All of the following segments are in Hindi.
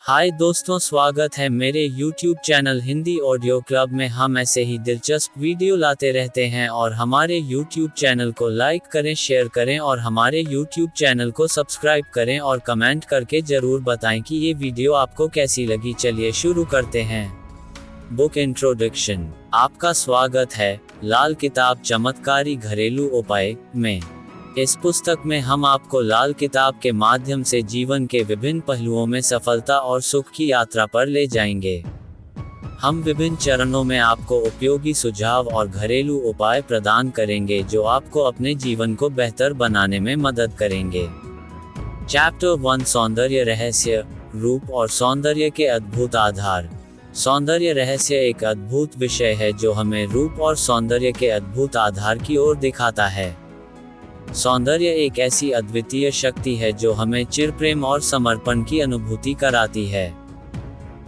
हाय दोस्तों, स्वागत है मेरे YouTube channel Hindi audio club में। हम ऐसे ही दिलचस्प वीडियो लाते रहते हैं और हमारे YouTube चैनल को लाइक करें, शेयर करें और हमारे YouTube चैनल को सब्सक्राइब करें और कमेंट करके ज़रूर बताएं कि ये वीडियो आपको कैसी लगी। चलिए शुरू करते हैं। Book introduction. आपका स्वागत है लाल किताब चमत्कारी घरेलू उपाय में। इस पुस्तक में हम आपको लाल किताब के माध्यम से जीवन के विभिन्न पहलुओं में सफलता और सुख की यात्रा पर ले जाएंगे। हम विभिन्न चरणों में आपको उपयोगी सुझाव और घरेलू उपाय प्रदान करेंगे जो आपको अपने जीवन को बेहतर बनाने में मदद करेंगे। चैप्टर 1, सौंदर्य रहस्य, रूप और सौंदर्य के अद्भुत आधार। सौंदर्य रहस्य एक अद्भुत विषय है जो हमें रूप और सौंदर्य के अद्भुत आधार की ओर दिखाता है। सौंदर्य एक ऐसी अद्वितीय शक्ति है जो हमें चिरप्रेम और समर्पण की अनुभूति कराती है।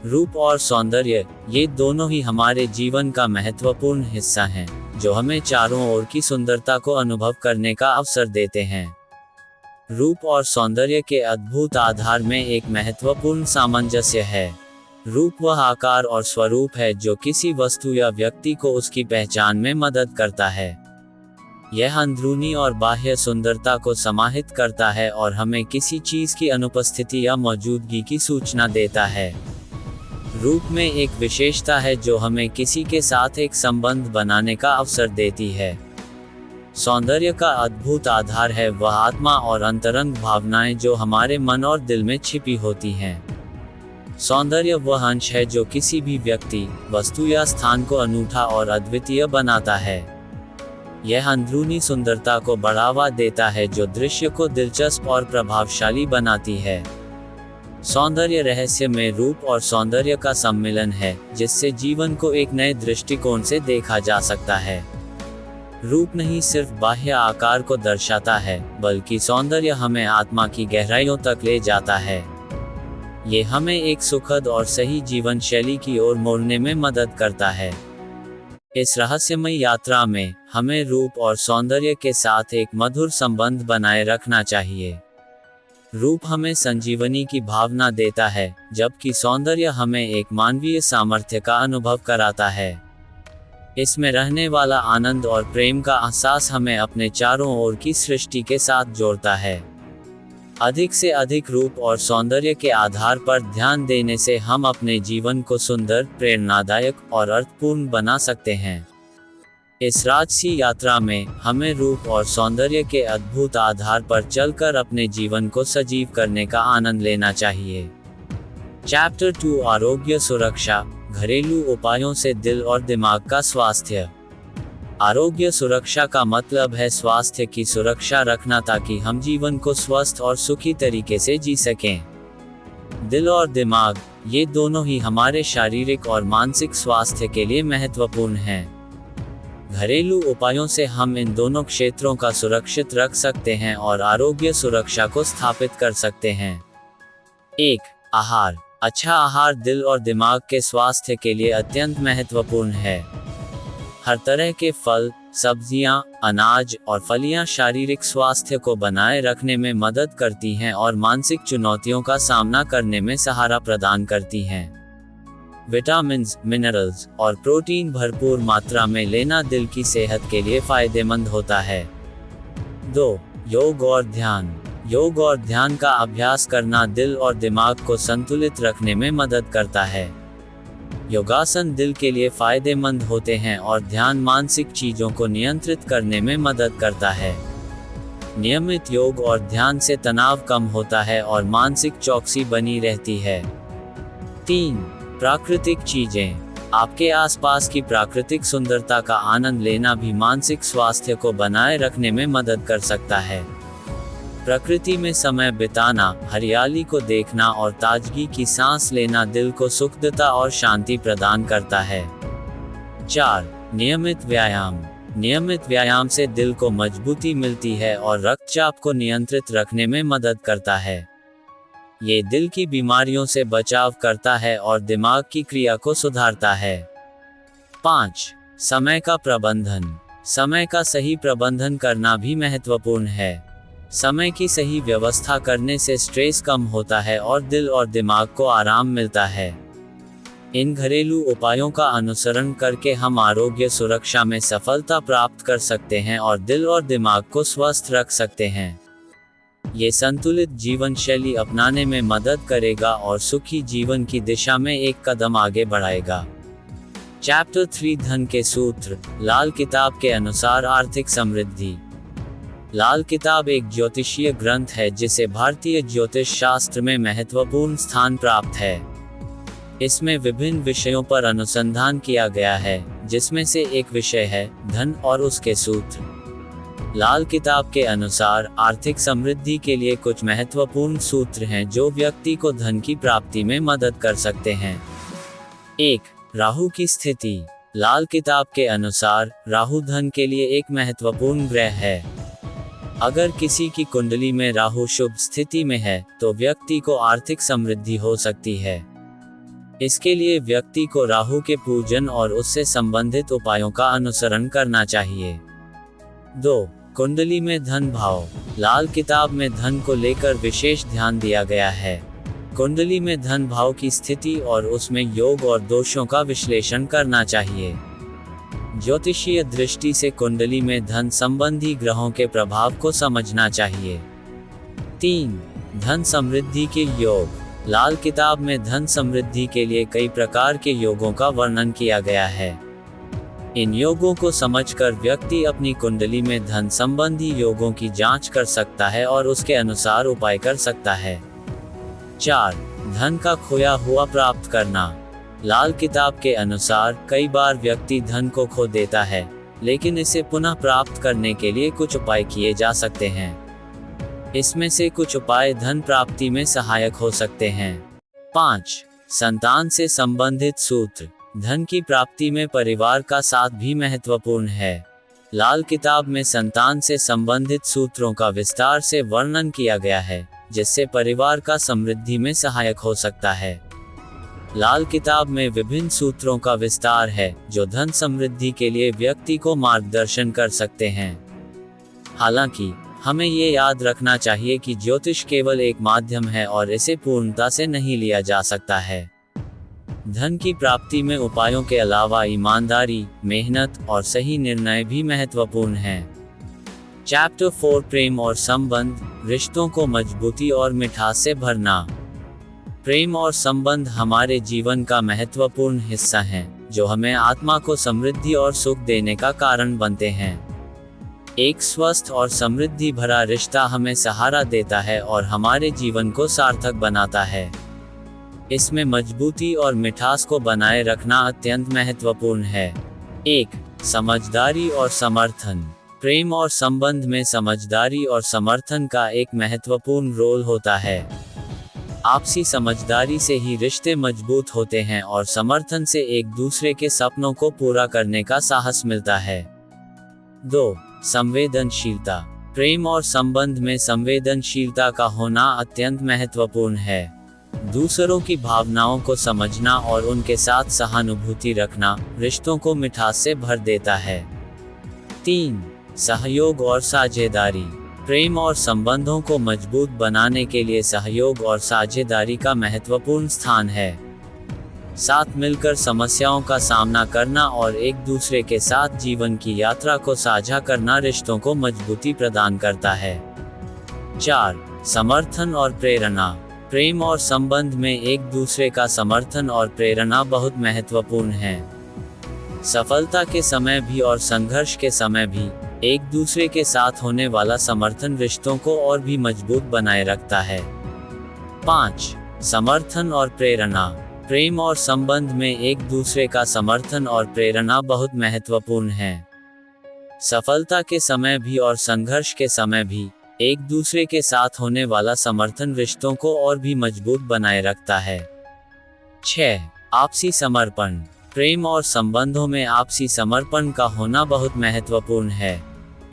रूप और सौंदर्य, ये दोनों ही हमारे जीवन का महत्वपूर्ण हिस्सा हैं, जो हमें चारों ओर की सुंदरता को अनुभव करने का अवसर देते हैं। रूप और सौंदर्य के अद्भुत आधार में एक महत्वपूर्ण सामंजस्य है। रूप वह आकार और स्वरूप है जो किसी वस्तु या व्यक्ति को उसकी पहचान में मदद करता है। यह अंदरूनी और बाह्य सुंदरता को समाहित करता है और हमें किसी चीज की अनुपस्थिति या मौजूदगी की सूचना देता है। रूप में एक विशेषता है जो हमें किसी के साथ एक संबंध बनाने का अवसर देती है। सौंदर्य का अद्भुत आधार है वह आत्मा और अंतरंग भावनाएं जो हमारे मन और दिल में छिपी होती हैं। सौंदर्य वह अंश है जो किसी भी व्यक्ति, वस्तु या स्थान को अनूठा और अद्वितीय बनाता है। यह अंदरूनी सुंदरता को बढ़ावा देता है जो दृश्य को दिलचस्प और प्रभावशाली बनाती है। सौंदर्य रहस्य में रूप और सौंदर्य का सम्मिलन है जिससे जीवन को एक नए दृष्टिकोण से देखा जा सकता है। रूप नहीं सिर्फ बाह्य आकार को दर्शाता है, बल्कि सौंदर्य हमें आत्मा की गहराइयों तक ले जाता है। ये हमें एक सुखद और सही जीवन शैली की ओर मोड़ने में मदद करता है। इस रहस्यमय यात्रा में हमें रूप और सौंदर्य के साथ एक मधुर संबंध बनाए रखना चाहिए। रूप हमें संजीवनी की भावना देता है, जबकि सौंदर्य हमें एक मानवीय सामर्थ्य का अनुभव कराता है। इसमें रहने वाला आनंद और प्रेम का एहसास हमें अपने चारों ओर की सृष्टि के साथ जोड़ता है। अधिक से अधिक रूप और सौंदर्य के आधार पर ध्यान देने से हम अपने जीवन को सुंदर, प्रेरणादायक और अर्थपूर्ण बना सकते हैं। इस राजसी यात्रा में हमें रूप और सौंदर्य के अद्भुत आधार पर चलकर अपने जीवन को सजीव करने का आनंद लेना चाहिए। चैप्टर 2, आरोग्य सुरक्षा, घरेलू उपायों से दिल और दिमाग का स्वास्थ्य। आरोग्य सुरक्षा का मतलब है स्वास्थ्य की सुरक्षा रखना ताकि हम जीवन को स्वस्थ और सुखी तरीके से जी सकें। दिल और दिमाग, ये दोनों ही हमारे शारीरिक और मानसिक स्वास्थ्य के लिए महत्वपूर्ण हैं। घरेलू उपायों से हम इन दोनों क्षेत्रों का सुरक्षित रख सकते हैं और आरोग्य सुरक्षा को स्थापित कर सकते हैं। 1. आहार। अच्छा आहार दिल और दिमाग के स्वास्थ्य के लिए अत्यंत महत्वपूर्ण है। हर तरह के फल, सब्जियां, अनाज और फलियां शारीरिक स्वास्थ्य को बनाए रखने में मदद करती हैं और मानसिक चुनौतियों का सामना करने में सहारा प्रदान करती हैं। विटामिन्स, मिनरल्स और प्रोटीन भरपूर मात्रा में लेना दिल की सेहत के लिए फायदेमंद होता है। 2. योग और ध्यान। योग और ध्यान का अभ्यास करना दिल और दिमाग को संतुलित रखने में मदद करता है। योगासन दिल के लिए फायदेमंद होते हैं और ध्यान मानसिक चीजों को नियंत्रित करने में मदद करता है। नियमित योग और ध्यान से तनाव कम होता है और मानसिक चौकसी बनी रहती है। 3. प्राकृतिक चीजें। आपके आसपास की प्राकृतिक सुंदरता का आनंद लेना भी मानसिक स्वास्थ्य को बनाए रखने में मदद कर सकता है। प्रकृति में समय बिताना, हरियाली को देखना और ताजगी की सांस लेना दिल को सुखदता और शांति प्रदान करता है। 4. नियमित व्यायाम। नियमित व्यायाम से दिल को मजबूती मिलती है और रक्तचाप को नियंत्रित रखने में मदद करता है। ये दिल की बीमारियों से बचाव करता है और दिमाग की क्रिया को सुधारता है। 5. समय का प्रबंधन। समय का सही प्रबंधन करना भी महत्वपूर्ण है। समय की सही व्यवस्था करने से स्ट्रेस कम होता है और दिल और दिमाग को आराम मिलता है। इन घरेलू उपायों का अनुसरण करके हम आरोग्य सुरक्षा में सफलता प्राप्त कर सकते हैं और दिल और दिमाग को स्वस्थ रख सकते हैं। ये संतुलित जीवन शैली अपनाने में मदद करेगा और सुखी जीवन की दिशा में एक कदम आगे बढ़ाएगा। चैप्टर 3 धन के सूत्र। लाल किताब के अनुसार आर्थिक समृद्धि। लाल किताब एक ज्योतिषीय ग्रंथ है जिसे भारतीय ज्योतिष शास्त्र में महत्वपूर्ण स्थान प्राप्त है। इसमें विभिन्न विषयों पर अनुसंधान किया गया है, जिसमें से एक विषय है धन और उसके सूत्र। लाल किताब के अनुसार आर्थिक समृद्धि के लिए कुछ महत्वपूर्ण सूत्र हैं जो व्यक्ति को धन की प्राप्ति में मदद कर सकते हैं। 1. राहु की स्थिति। लाल किताब के अनुसार राहु धन के लिए एक महत्वपूर्ण ग्रह है। अगर किसी की कुंडली में राहु शुभ स्थिति में है तो व्यक्ति को आर्थिक समृद्धि हो सकती है। इसके लिए व्यक्ति को राहु के पूजन और उससे संबंधित उपायों का अनुसरण करना चाहिए। 2. कुंडली में धन भाव। लाल किताब में धन को लेकर विशेष ध्यान दिया गया है। कुंडली में धन भाव की स्थिति और उसमें योग और दोषों का विश्लेषण करना चाहिए। ज्योतिषीय दृष्टि से कुंडली में धन संबंधी ग्रहों के प्रभाव को समझना चाहिए। 3. धन समृद्धि के योग। लाल किताब में धन समृद्धि के लिए कई प्रकार के योगों का वर्णन किया गया है। इन योगों को समझकर व्यक्ति अपनी कुंडली में धन संबंधी योगों की जांच कर सकता है और उसके अनुसार उपाय कर सकता है। 4. धन का खोया हुआ प्राप्त करना। लाल किताब के अनुसार कई बार व्यक्ति धन को खो देता है, लेकिन इसे पुनः प्राप्त करने के लिए कुछ उपाय किए जा सकते हैं। इसमें से कुछ उपाय धन प्राप्ति में सहायक हो सकते हैं। 5. संतान से संबंधित सूत्र। धन की प्राप्ति में परिवार का साथ भी महत्वपूर्ण है। लाल किताब में संतान से संबंधित सूत्रों का विस्तार से वर्णन किया गया है, जिससे परिवार का समृद्धि में सहायक हो सकता है। लाल किताब में विभिन्न सूत्रों का विस्तार है जो धन समृद्धि के लिए व्यक्ति को मार्गदर्शन कर सकते हैं। हालांकि हमें ये याद रखना चाहिए कि ज्योतिष केवल एक माध्यम है और इसे पूर्णता से नहीं लिया जा सकता है। धन की प्राप्ति में उपायों के अलावा ईमानदारी, मेहनत और सही निर्णय भी महत्वपूर्ण हैं। चैप्टर 4 प्रेम और संबंध। रिश्तों को मजबूती और मिठास से भरना। प्रेम और संबंध हमारे जीवन का महत्वपूर्ण हिस्सा हैं, जो हमें आत्मा को समृद्धि और सुख देने का कारण बनते हैं। एक स्वस्थ और समृद्धि भरा रिश्ता हमें सहारा देता है और हमारे जीवन को सार्थक बनाता है। इसमें मजबूती और मिठास को बनाए रखना अत्यंत महत्वपूर्ण है। 1. समझदारी और समर्थन। प्रेम और संबंध में समझदारी और समर्थन का एक महत्वपूर्ण रोल होता है। आपसी समझदारी से ही रिश्ते मजबूत होते हैं और समर्थन से एक दूसरे के सपनों को पूरा करने का साहस मिलता है। 2. संवेदनशीलता। प्रेम और संबंध में संवेदनशीलता का होना अत्यंत महत्वपूर्ण है। दूसरों की भावनाओं को समझना और उनके साथ सहानुभूति रखना रिश्तों को मिठास से भर देता है। 3. सहयोग और साझेदारी। प्रेम और संबंधों को मजबूत बनाने के लिए सहयोग और साझेदारी का महत्वपूर्ण स्थान है। साथ मिलकर समस्याओं का सामना करना और एक दूसरे के साथ जीवन की यात्रा को साझा करना रिश्तों को मजबूती प्रदान करता है। 4. समर्थन और प्रेरणा। प्रेम और संबंध में एक दूसरे का समर्थन और प्रेरणा बहुत महत्वपूर्ण है। सफलता के समय भी और संघर्ष के समय भी एक दूसरे के साथ होने वाला समर्थन रिश्तों को और भी मजबूत बनाए रखता है। 5. समर्थन और प्रेरणा। प्रेम और संबंध में एक दूसरे का समर्थन और प्रेरणा बहुत महत्वपूर्ण है। सफलता के समय भी और संघर्ष के समय भी एक दूसरे के साथ होने वाला समर्थन रिश्तों को और भी मजबूत बनाए रखता है। 6. आपसी समर्पण। प्रेम और संबंधों में आपसी समर्पण का होना बहुत महत्वपूर्ण है।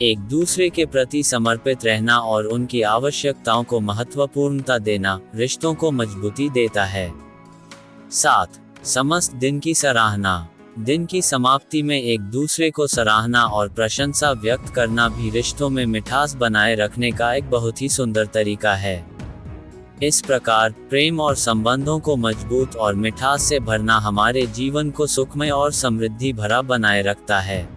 एक दूसरे के प्रति समर्पित रहना और उनकी आवश्यकताओं को महत्वपूर्णता देना रिश्तों को मजबूती देता है। 7. समस्त दिन की सराहना। दिन की समाप्ति में एक दूसरे को सराहना और प्रशंसा व्यक्त करना भी रिश्तों में मिठास बनाए रखने का एक बहुत ही सुंदर तरीका है। इस प्रकार प्रेम और संबंधों को मजबूत और मिठास से भरना हमारे जीवन को सुखमय और समृद्धि भरा बनाए रखता है।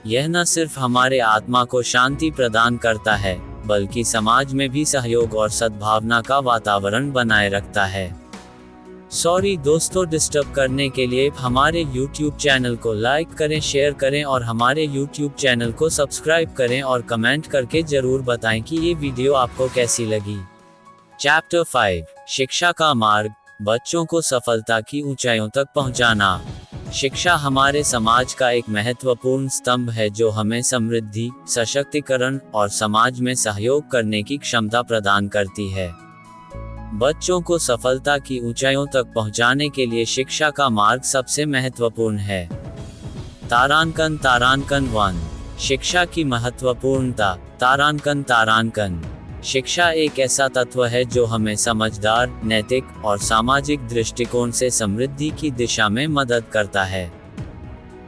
यह न सिर्फ हमारे आत्मा को शांति प्रदान करता है, बल्कि समाज में भी सहयोग और सद्भावना का वातावरण बनाए रखता है। सॉरी दोस्तों, डिस्टर्ब करने के लिए हमारे YouTube चैनल को लाइक करें, शेयर करें और हमारे YouTube चैनल को सब्सक्राइब करें और कमेंट करके जरूर बताएं कि ये वीडियो आपको कैसी लगी। चैप्टर 5, शिक्षा का मार्ग, बच्चों को सफलता की ऊंचाइयों तक पहुंचाना। शिक्षा हमारे समाज का एक महत्वपूर्ण स्तंभ है जो हमें समृद्धि, सशक्तिकरण और समाज में सहयोग करने की क्षमता प्रदान करती है। बच्चों को सफलता की ऊंचाइयों तक पहुंचाने के लिए शिक्षा का मार्ग सबसे महत्वपूर्ण है। तारांकन 1, शिक्षा की महत्वपूर्णता। तारांकन। शिक्षा एक ऐसा तत्व है जो हमें समझदार, नैतिक और सामाजिक दृष्टिकोण से समृद्धि की दिशा में मदद करता है।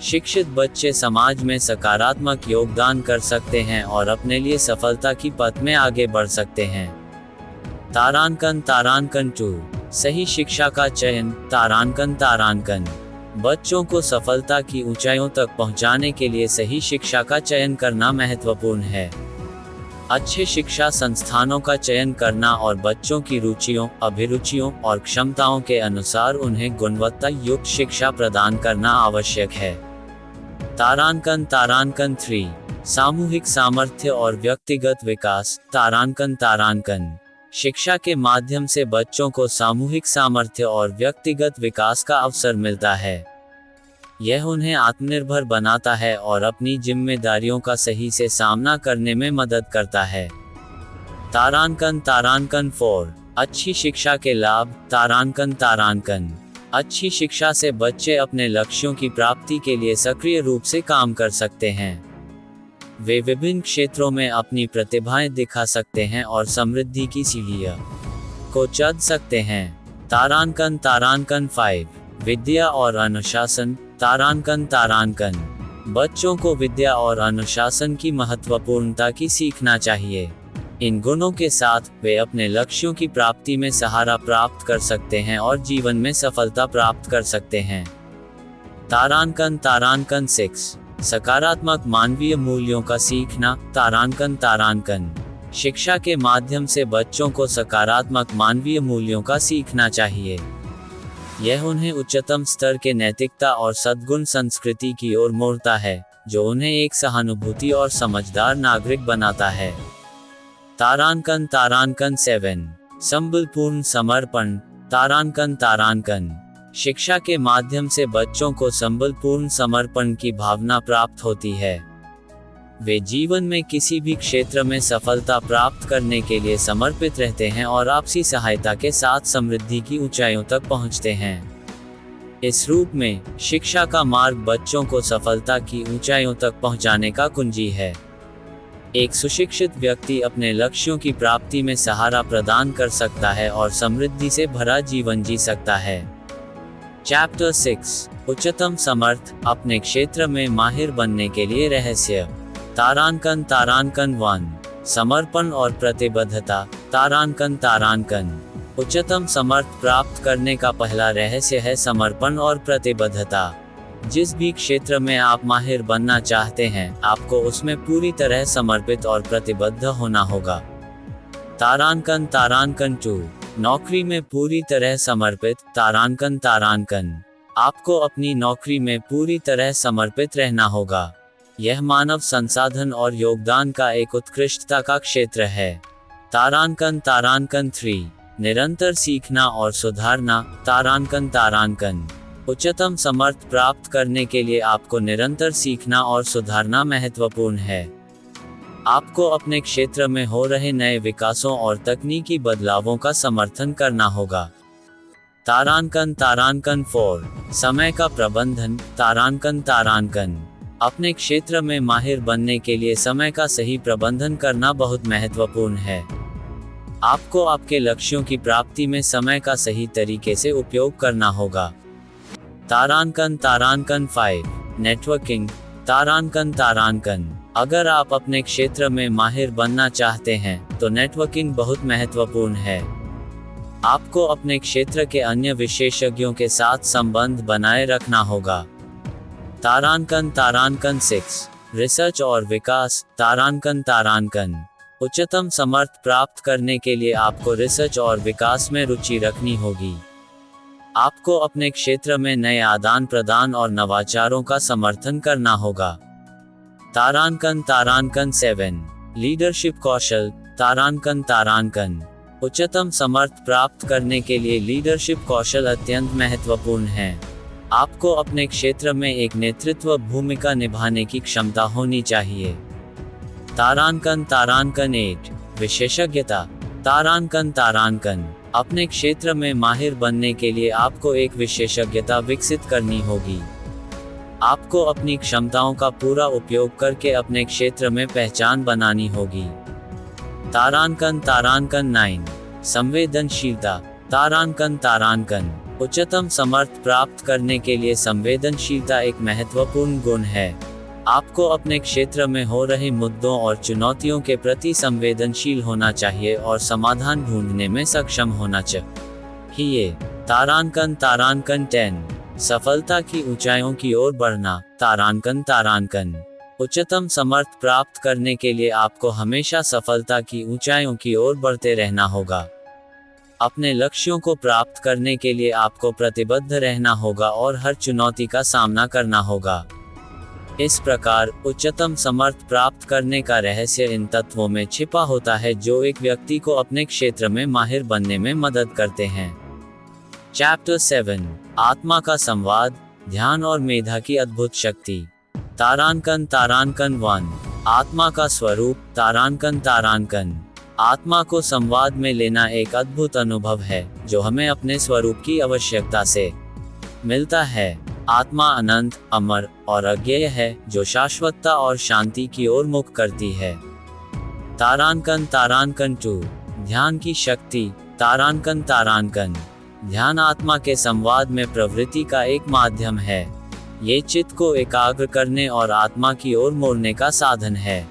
शिक्षित बच्चे समाज में सकारात्मक योगदान कर सकते हैं और अपने लिए सफलता की पथ में आगे बढ़ सकते हैं। तारांकन 2, सही शिक्षा का चयन। तारांकन। बच्चों को सफलता की ऊंचाइयों तक पहुंचाने के लिए सही शिक्षा का चयन करना महत्वपूर्ण है। अच्छे शिक्षा संस्थानों का चयन करना और बच्चों की रुचियों, अभिरुचियों और क्षमताओं के अनुसार उन्हें गुणवत्ता युक्त शिक्षा प्रदान करना आवश्यक है। तारांकन 3, सामूहिक सामर्थ्य और व्यक्तिगत विकास। तारांकन। शिक्षा के माध्यम से बच्चों को सामूहिक सामर्थ्य और व्यक्तिगत विकास का अवसर मिलता है। यह उन्हें आत्मनिर्भर बनाता है और अपनी जिम्मेदारियों का सही से सामना करने में मदद करता है। तारांकन 4, अच्छी शिक्षा के लाभ। तारांकन। अच्छी शिक्षा से बच्चे अपने लक्ष्यों की प्राप्ति के लिए सक्रिय रूप से काम कर सकते हैं। वे विभिन्न क्षेत्रों में अपनी प्रतिभाएं दिखा सकते हैं और समृद्धि की सीढ़ियों को चढ़ सकते हैं। तारांकन 5, विद्या और अनुशासन। तारांकन। बच्चों को विद्या और अनुशासन की महत्वपूर्णता की सीखना चाहिए। इन गुणों के साथ वे अपने लक्ष्यों की प्राप्ति में सहारा प्राप्त कर सकते हैं और जीवन में सफलता प्राप्त कर सकते हैं। तारांकन 6, सकारात्मक मानवीय मूल्यों का सीखना। तारांकन। शिक्षा के माध्यम से बच्चों को सकारात्मक मानवीय मूल्यों का सीखना चाहिए। यह उन्हें उच्चतम स्तर के नैतिकता और सद्गुण संस्कृति की ओर मोड़ता है, जो उन्हें एक सहानुभूति और समझदार नागरिक बनाता है। तारांकन 7, संबलपूर्ण समर्पण। तारांकन। शिक्षा के माध्यम से बच्चों को संबलपूर्ण समर्पण की भावना प्राप्त होती है। वे जीवन में किसी भी क्षेत्र में सफलता प्राप्त करने के लिए समर्पित रहते हैं और आपसी सहायता के साथ समृद्धि की ऊंचाइयों तक पहुंचते हैं। इस रूप में शिक्षा का मार्ग बच्चों को सफलता की ऊंचाइयों तक पहुंचाने का कुंजी है। एक सुशिक्षित व्यक्ति अपने लक्ष्यों की प्राप्ति में सहारा प्रदान कर सकता है और समृद्धि से भरा जीवन जी सकता है। चैप्टर 6, उच्चतम समर्थ, अपने क्षेत्र में माहिर बनने के लिए रहस्य। तारांकन 1, समर्पण और प्रतिबद्धता। तारांकन। उच्चतम समर्थ प्राप्त करने का पहला रहस्य है समर्पण और प्रतिबद्धता। जिस भी क्षेत्र में आप माहिर बनना चाहते हैं, आपको उसमें पूरी तरह समर्पित और प्रतिबद्ध होना होगा। तारांकन 2, नौकरी में पूरी तरह समर्पित। तारांकन। आपको अपनी नौकरी में पूरी तरह समर्पित रहना होगा। यह मानव संसाधन और योगदान का एक उत्कृष्टता का क्षेत्र है। तारांकन 3, निरंतर सीखना और सुधारना। तारांकन। उच्चतम समर्थ प्राप्त करने के लिए आपको निरंतर सीखना और सुधारना महत्वपूर्ण है। आपको अपने क्षेत्र में हो रहे नए विकासों और तकनीकी बदलावों का समर्थन करना होगा। तारांकन 4, समय का प्रबंधन। तारांकन। अपने क्षेत्र में माहिर बनने के लिए समय का सही प्रबंधन करना बहुत महत्वपूर्ण है। आपको आपके लक्ष्यों की प्राप्ति में समय का सही तरीके से उपयोग करना होगा। तारांकन तारांकन 5 नेटवर्किंग। तारांकन। अगर आप अपने क्षेत्र में माहिर बनना चाहते हैं तो नेटवर्किंग बहुत महत्वपूर्ण है। आपको अपने क्षेत्र के अन्य विशेषज्ञों के साथ संबंध बनाए रखना होगा। तारांकन 6 रिसर्च और विकास। तारांकन उच्चतम समर्थ प्राप्त करने के लिए आपको रिसर्च और विकास में रुचि रखनी होगी। आपको अपने क्षेत्र में नए आदान प्रदान और नवाचारों का समर्थन करना होगा। तारांकन 7 लीडरशिप कौशल। तारांकन उच्चतम समर्थ प्राप्त करने के लिए लीडरशिप कौशल अत्यंत महत्वपूर्ण है। आपको अपने क्षेत्र में एक नेतृत्व भूमिका निभाने की क्षमता होनी चाहिए। तारांकन 8 विशेषज्ञता। तारांकन अपने क्षेत्र में माहिर बनने के लिए आपको एक विशेषज्ञता विकसित करनी होगी। आपको अपनी क्षमताओं का पूरा उपयोग करके अपने क्षेत्र में पहचान बनानी होगी। तारांकन 9 संवेदनशीलता। तारांकन उच्चतम समर्थ प्राप्त करने के लिए संवेदनशीलता एक महत्वपूर्ण गुण है। आपको अपने क्षेत्र में हो रहे मुद्दों और चुनौतियों के प्रति संवेदनशील होना चाहिए और समाधान ढूंढने में सक्षम होना चाहिए। तारांकन 10 सफलता की ऊंचाइयों की ओर बढ़ना। तारांकन उच्चतम समर्थ प्राप्त करने के लिए आपको हमेशा सफलता की ऊंचाइयों की ओर बढ़ते रहना होगा। अपने लक्ष्यों को प्राप्त करने के लिए आपको प्रतिबद्ध रहना होगा और हर चुनौती का सामना करना होगा। इस प्रकार उच्चतम समर्थ प्राप्त करने का रहस्य इन तत्वों में छिपा होता है जो एक व्यक्ति को अपने क्षेत्र में माहिर बनने में मदद करते हैं। चैप्टर 7 आत्मा का संवाद, ध्यान और मेधा की अद्भुत शक्ति। तारांकन 1 आत्मा का स्वरूप। तारांकन आत्मा को संवाद में लेना एक अद्भुत अनुभव है जो हमें अपने स्वरूप की आवश्यकता से मिलता है। आत्मा अनंत, अमर और अज्ञेय है जो शाश्वतता और शांति की ओर मुख करती है। तारांकन 2 ध्यान की शक्ति। तारांकन ध्यान आत्मा के संवाद में प्रवृत्ति का एक माध्यम है। ये चित्त को एकाग्र करने और आत्मा की ओर मोड़ने का साधन है।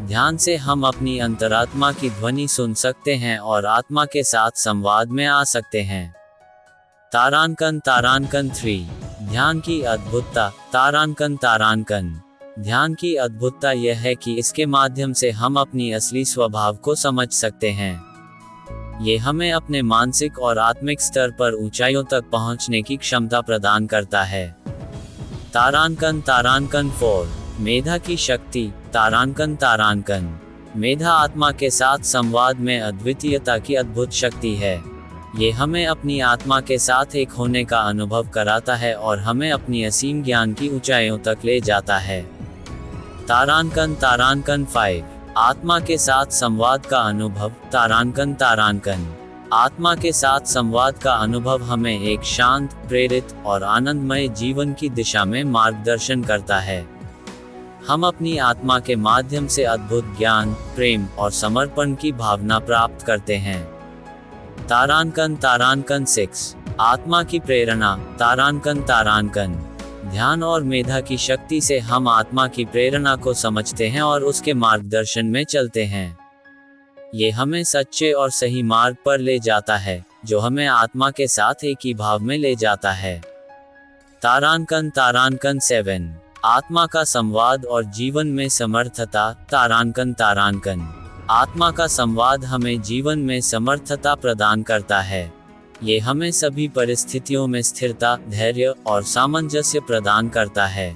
ध्यान से हम अपनी अंतरात्मा की ध्वनि सुन सकते हैं और आत्मा के साथ संवाद में आ सकते हैं। तारांकन 3 ध्यान की अद्भुतता। तारांकन ध्यान की अद्भुतता यह है कि इसके माध्यम से हम अपनी असली स्वभाव को समझ सकते हैं। ये हमें अपने मानसिक और आत्मिक स्तर पर ऊंचाइयों तक पहुंचने की क्षमता प्रदान करता है। तारांकन 4 मेधा की शक्ति। तारांकन मेधा आत्मा के साथ संवाद में अद्वितीयता की अद्भुत शक्ति है। ये हमें अपनी आत्मा के साथ एक होने का अनुभव कराता है और हमें अपनी असीम ज्ञान की ऊंचाइयों तक ले जाता है। तारांकन 5 आत्मा के साथ संवाद का अनुभव। तारांकन आत्मा के साथ संवाद का अनुभव हमें एक शांत, प्रेरित और आनंदमय जीवन की दिशा में मार्गदर्शन करता है। हम अपनी आत्मा के माध्यम से अद्भुत ज्ञान, प्रेम और समर्पण की भावना प्राप्त करते हैं। तारांकन 6 आत्मा की प्रेरणा। तारांकन ध्यान और मेधा की शक्ति से हम आत्मा की प्रेरणा को समझते हैं और उसके मार्गदर्शन में चलते हैं। ये हमें सच्चे और सही मार्ग पर ले जाता है जो हमें आत्मा के साथ एक ही भाव में ले जाता है। तारांकन 7 आत्मा का संवाद और जीवन में समर्थता। तारांकन आत्मा का संवाद हमें जीवन में समर्थता प्रदान करता है। ये हमें सभी परिस्थितियों में स्थिरता, धैर्य और सामंजस्य प्रदान करता है।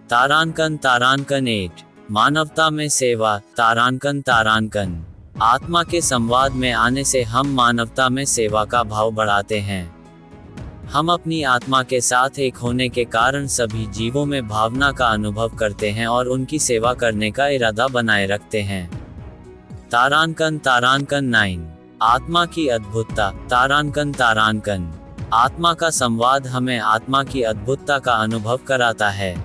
तारांकन 8 मानवता में सेवा। तारांकन आत्मा के संवाद में आने से हम मानवता में सेवा का भाव बढ़ाते हैं। हम अपनी आत्मा के साथ एक होने के कारण सभी जीवों में भावना का अनुभव करते हैं और उनकी सेवा करने का इरादा बनाए रखते हैं। तारांकन 9 आत्मा की अद्भुतता। तारांकन आत्मा का संवाद हमें आत्मा की अद्भुतता का अनुभव कराता है।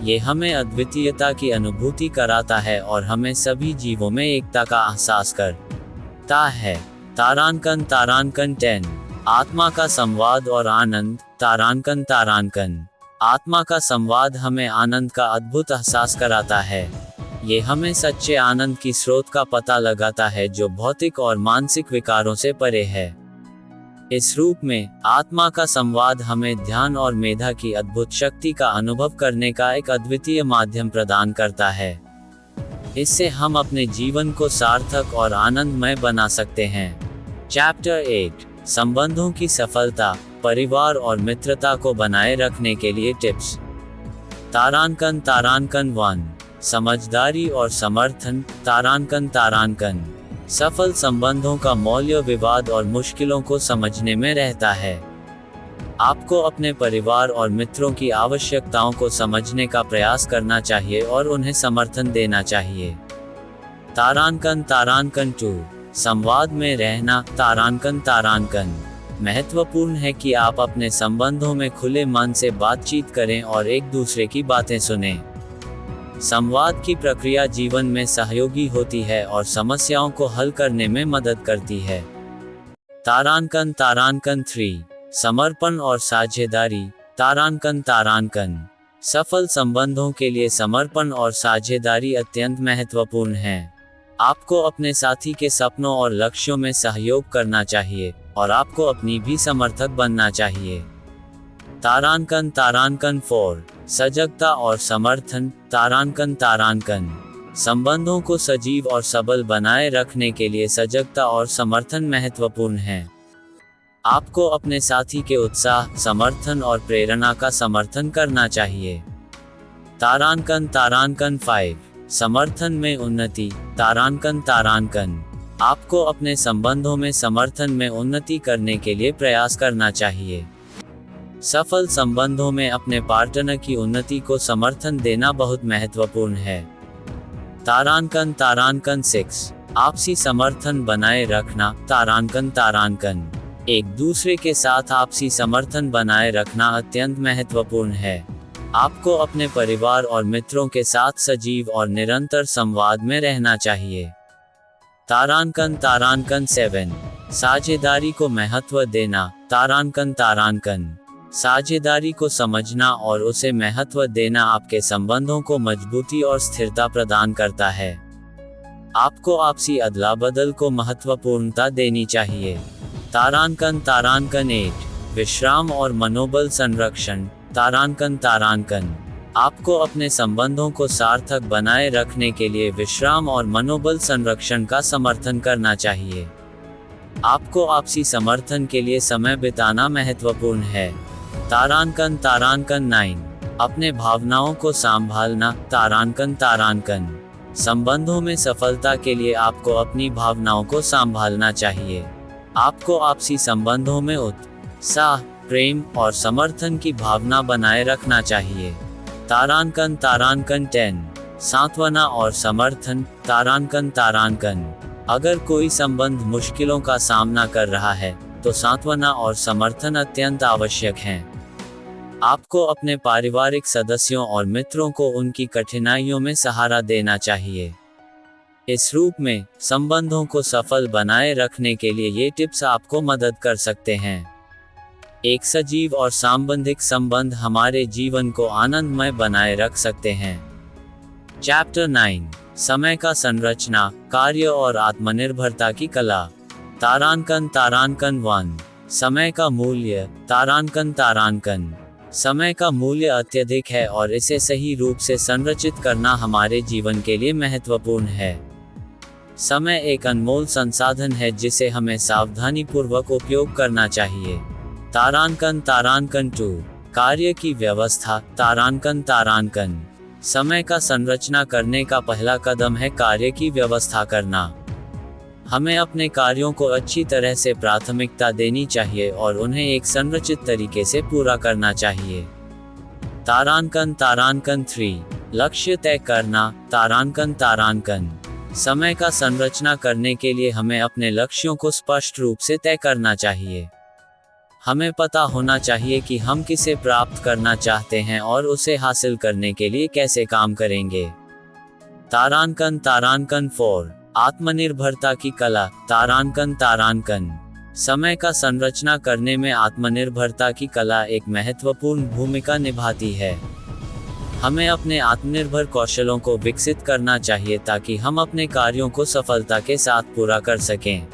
ये हमें अद्वितीयता की अनुभूति कराता है और हमें सभी जीवों में एकता का एहसास करता है। तारांकन 10 आत्मा का संवाद और आनंद, तारांकन तारांकन। आत्मा का संवाद हमें आनंद का अद्भुत एहसास कराता है। ये हमें सच्चे आनंद की स्रोत का पता लगाता है जो भौतिक और मानसिक विकारों से परे है। इस रूप में आत्मा का संवाद हमें ध्यान और मेधा की अद्भुत शक्ति का अनुभव करने का एक अद्वितीय माध्यम प्रदान करता है। इससे हम अपने जीवन को सार्थक और आनंदमय बना सकते हैं। चैप्टर 8, संबंधों की सफलता, परिवार और मित्रता को बनाए रखने के लिए टिप्स। तारांकन तारांकन 1, समझदारी और समर्थन, तारांकन तारांकन। सफल संबंधों का मूल्य विवाद और मुश्किलों को समझने में रहता है। आपको अपने परिवार और मित्रों की आवश्यकताओं को समझने का प्रयास करना चाहिए और उन्हें समर्थन देना चाहिए। तारांकन तारांकन 2, संवाद में रहना, तारांकन तारांकन। महत्वपूर्ण है कि आप अपने संबंधों में खुले मन से बातचीत करें और एक दूसरे की बातें सुनें। संवाद की प्रक्रिया जीवन में सहयोगी होती है और समस्याओं को हल करने में मदद करती है। तारांकन तारांकन 3, समर्पण और साझेदारी, तारांकन तारांकन। सफल संबंधों के लिए समर्पण और साझेदारी अत्यंत महत्वपूर्ण है। आपको अपने साथी के सपनों और लक्ष्यों में सहयोग करना चाहिए और आपको अपनी भी समर्थक बनना चाहिए। तारांकन तारांकन 4, सजगता और समर्थन, तारांकन तारांकन। संबंधों को सजीव और सबल बनाए रखने के लिए सजगता और समर्थन महत्वपूर्ण है। आपको अपने साथी के उत्साह, समर्थन और प्रेरणा का समर्थन करना चाहिए। तारांकन तारांकन 5, समर्थन में उन्नति, तारांकन तारांकन। आपको अपने संबंधों में समर्थन में उन्नति करने के लिए प्रयास करना चाहिए। सफल संबंधों में अपने पार्टनर की उन्नति को समर्थन देना बहुत महत्वपूर्ण है। तारांकन तारांकन 6, आपसी समर्थन बनाए रखना, तारांकन तारांकन। एक दूसरे के साथ आपसी समर्थन बनाए रखना अत्यंत महत्वपूर्ण है। आपको अपने परिवार और मित्रों के साथ सजीव और निरंतर संवाद में रहना चाहिए। तारांकन तारांकन 7, साझेदारी को महत्व देना, तारांकन तारांकन। साझेदारी को समझना और उसे महत्व देना आपके संबंधों को मजबूती और स्थिरता प्रदान करता है। आपको आपसी अदला बदल को महत्वपूर्णता देनी चाहिए। तारांकन तारांकन 8, विश्राम और मनोबल संरक्षण, तारांकन तारांकन। आपको अपने संबंधों को सार्थक बनाए रखने के लिए विश्राम और मनोबल संरक्षण का समर्थन करना चाहिए। आपको आपसी समर्थन के लिए समय बिताना महत्वपूर्ण है। तारांकन तारांकन 9, अपने भावनाओं को संभालना, तारांकन तारांकन। संबंधों में सफलता के लिए आपको अपनी भावनाओं को संभालना चाहिए। आपको आपसी संबंधों में उत्साह, प्रेम और समर्थन की भावना बनाए रखना चाहिए। तारांकन तारांकन 10, सांत्वना और समर्थन, तारांकन तारांकन। अगर कोई संबंध मुश्किलों का सामना कर रहा है तो सांत्वना और समर्थन अत्यंत आवश्यक हैं। आपको अपने पारिवारिक सदस्यों और मित्रों को उनकी कठिनाइयों में सहारा देना चाहिए। इस रूप में संबंधों को सफल बनाए रखने के लिए ये टिप्स आपको मदद कर सकते हैं। एक सजीव और सांबंधिक संबंध हमारे जीवन को आनंदमय बनाए रख सकते हैं। चैप्टर 9, समय का संरचना, कार्य और आत्मनिर्भरता की कला, तारांकन तारांकन 1, समय का मूल्य, तारांकन तारांकन। समय का मूल्य अत्यधिक है और इसे सही रूप से संरचित करना हमारे जीवन के लिए महत्वपूर्ण है। समय एक अनमोल संसाधन है जिसे हमें सावधानीपूर्वक उपयोग करना चाहिए। तारांकन तारांकन 2, कार्य की व्यवस्था, तारांकन तारांकन। समय का संरचना करने का पहला कदम है कार्य की व्यवस्था करना। हमें अपने कार्यों को अच्छी तरह से प्राथमिकता देनी चाहिए और उन्हें एक संरचित तरीके से पूरा करना चाहिए। तारांकन तारांकन 3, लक्ष्य तय करना, तारांकन तारांकन। समय का संरचना करने के लिए हमें अपने लक्ष्यों को स्पष्ट रूप से तय करना चाहिए। हमें पता होना चाहिए कि हम किसे प्राप्त करना चाहते हैं और उसे हासिल करने के लिए कैसे काम करेंगे। तारांकन तारांकन 4, आत्मनिर्भरता की कला, तारांकन तारांकन। समय का संरचना करने में आत्मनिर्भरता की कला एक महत्वपूर्ण भूमिका निभाती है। हमें अपने आत्मनिर्भर कौशलों को विकसित करना चाहिए ताकि हम अपने कार्यों को सफलता के साथ पूरा कर सकें।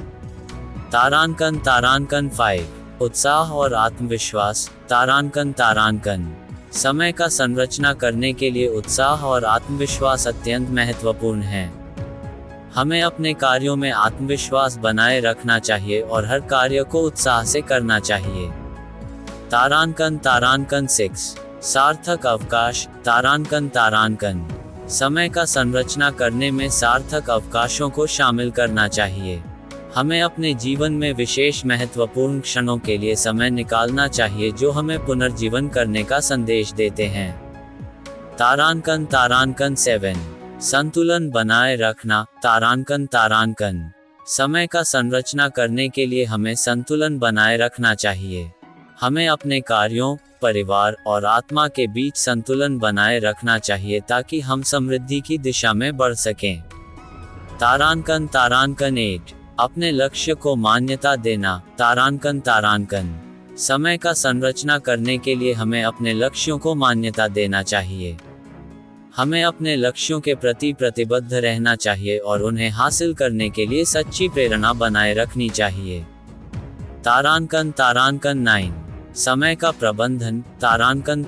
तारांकन 5 उत्साह और आत्मविश्वास। तारांकन समय का संरचना करने के लिए उत्साह और आत्मविश्वास अत्यंत महत्वपूर्ण है। हमें अपने कार्यों में आत्मविश्वास बनाए रखना चाहिए और हर कार्य को उत्साह से करना चाहिए। तारांकन 6 सार्थक अवकाश। तारांकन समय का संरचना करने में सार्थक अवकाशों को शामिल करना चाहिए। हमें अपने जीवन में विशेष महत्वपूर्ण क्षणों के लिए समय निकालना चाहिए जो हमें पुनर्जीवन करने का संदेश देते हैं। तारांकन 7 संतुलन बनाए रखना। तारांकन समय का संरचना करने के लिए हमें संतुलन बनाए रखना चाहिए। हमें अपने कार्यों, परिवार और आत्मा के बीच संतुलन बनाए रखना चाहिए ताकि हम समृद्धि की दिशा में बढ़ सकें। तारांकन 8 अपने लक्ष्य को मान्यता देना। तारांकन समय का संरचना करने के लिए हमें अपने लक्ष्यों को मान्यता देना चाहिए। हमें अपने लक्ष्यों के प्रति प्रतिबद्ध रहना चाहिए और उन्हें हासिल करने के लिए सच्ची प्रेरणा बनाए रखनी चाहिए। तारांकन 9 समय का प्रबंधन। तारांकन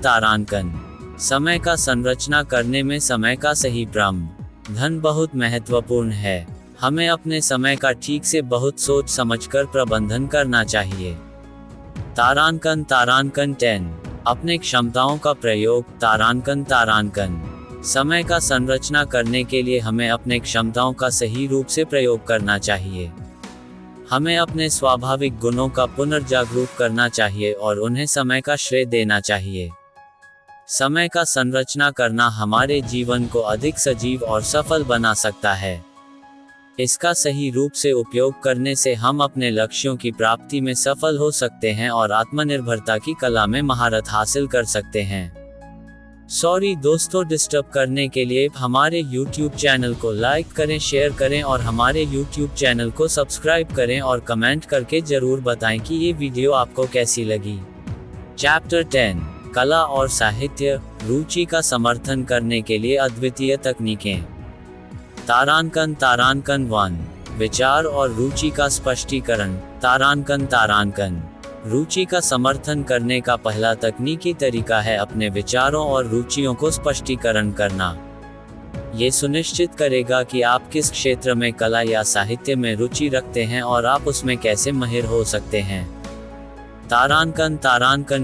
समय का संरचना करने में समय का सही प्रबंधन बहुत महत्वपूर्ण है। हमें अपने समय का ठीक से बहुत सोच समझकर प्रबंधन करना चाहिए। तारांकन 10 अपने क्षमताओं का प्रयोग। तारांकन समय का संरचना करने के लिए हमें अपने क्षमताओं का सही रूप से प्रयोग करना चाहिए। हमें अपने स्वाभाविक गुणों का पुनर्जागरूक करना चाहिए और उन्हें समय का श्रेय देना चाहिए। समय का संरचना करना हमारे जीवन को अधिक सजीव और सफल बना सकता है। इसका सही रूप से उपयोग करने से हम अपने लक्ष्यों की प्राप्ति में सफल हो सकते हैं और आत्मनिर्भरता की कला में महारत हासिल कर सकते हैं। सॉरी दोस्तों, डिस्टर्ब करने के लिए हमारे YouTube चैनल को लाइक करें, शेयर करें और हमारे YouTube चैनल को सब्सक्राइब करें और कमेंट करके जरूर बताएं कि ये वीडियो आपको कैसी लगी। चैप्टर 10 कला और साहित्य। रुचि का समर्थन करने के लिए अद्वितीय तकनीकें। तारांकन 1 विचार और रुचि का स्पष्टीकरण। तारांकन रुचि का समर्थन करने का पहला तकनीकी तरीका है अपने विचारों और रुचियों को स्पष्टीकरण करना। ये सुनिश्चित करेगा कि आप किस क्षेत्र में कला या साहित्य में रुचि रखते हैं और आप उसमें कैसे माहिर हो सकते हैं। तारांकन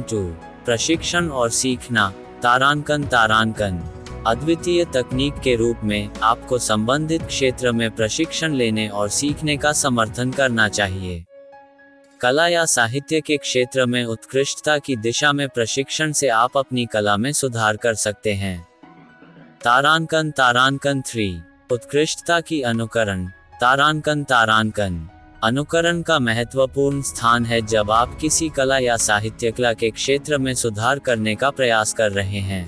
2 प्रशिक्षण और सीखना। तारांकन अद्वितीय तकनीक के रूप में आपको संबंधित क्षेत्र में प्रशिक्षण लेने और सीखने का समर्थन करना चाहिए। कला या साहित्य के क्षेत्र में उत्कृष्टता की दिशा में प्रशिक्षण से आप अपनी कला में सुधार कर सकते हैं। तारांकन 3 उत्कृष्टता की अनुकरण। तारांकन अनुकरण का महत्वपूर्ण स्थान है जब आप किसी कला या साहित्य कला के क्षेत्र में सुधार करने का प्रयास कर रहे हैं।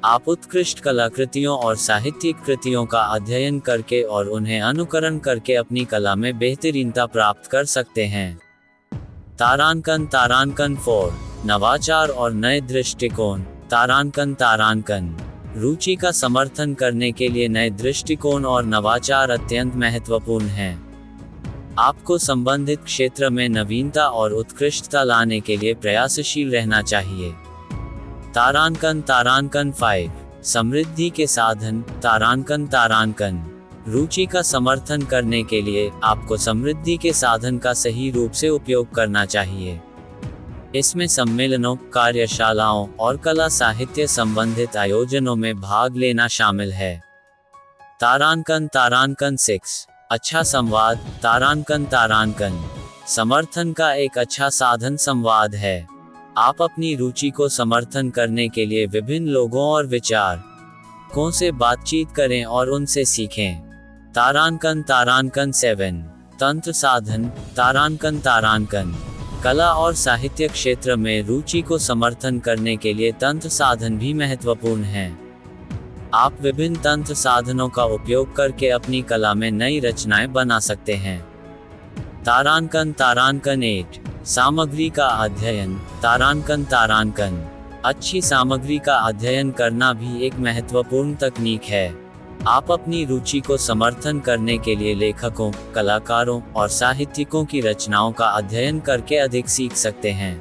आप उत्कृष्ट कलाकृतियों और साहित्यिक कृतियों का अध्ययन करके और उन्हें अनुकरण करके अपनी कला में बेहतरीनता प्राप्त कर सकते हैं। तारांकन 4 नवाचार और नए दृष्टिकोण। तारांकन रुचि का समर्थन करने के लिए नए दृष्टिकोण और नवाचार अत्यंत महत्वपूर्ण हैं। आपको संबंधित क्षेत्र में नवीनता और उत्कृष्टता लाने के लिए प्रयासशील रहना चाहिए। तारांकन 5 समृद्धि के साधन। तारांकन रुचि का समर्थन करने के लिए आपको समृद्धि के साधन का सही रूप से उपयोग करना चाहिए। इसमें सम्मेलनों, कार्यशालाओं और कला साहित्य संबंधित आयोजनों में भाग लेना शामिल है। तारांकन 6 अच्छा संवाद। तारांकन समर्थन का एक अच्छा साधन संवाद है। आप अपनी रुचि को समर्थन करने के लिए विभिन्न लोगों और विचारकों से बातचीत करें और उनसे सीखें। तारांकन 7 तंत्र साधन। तारांकन कला और साहित्य क्षेत्र में रुचि को समर्थन करने के लिए तंत्र साधन भी महत्वपूर्ण हैं। आप विभिन्न तंत्र साधनों का उपयोग करके अपनी कला में नई रचनाएं बना सकते हैं। तारांकन तारांकन 8 सामग्री का अध्ययन। तारांकन तारांकन अच्छी सामग्री का अध्ययन करना भी एक महत्वपूर्ण तकनीक है। आप अपनी रुचि को समर्थन करने के लिए लेखकों, कलाकारों और साहित्यिकों की रचनाओं का अध्ययन करके अधिक सीख सकते हैं।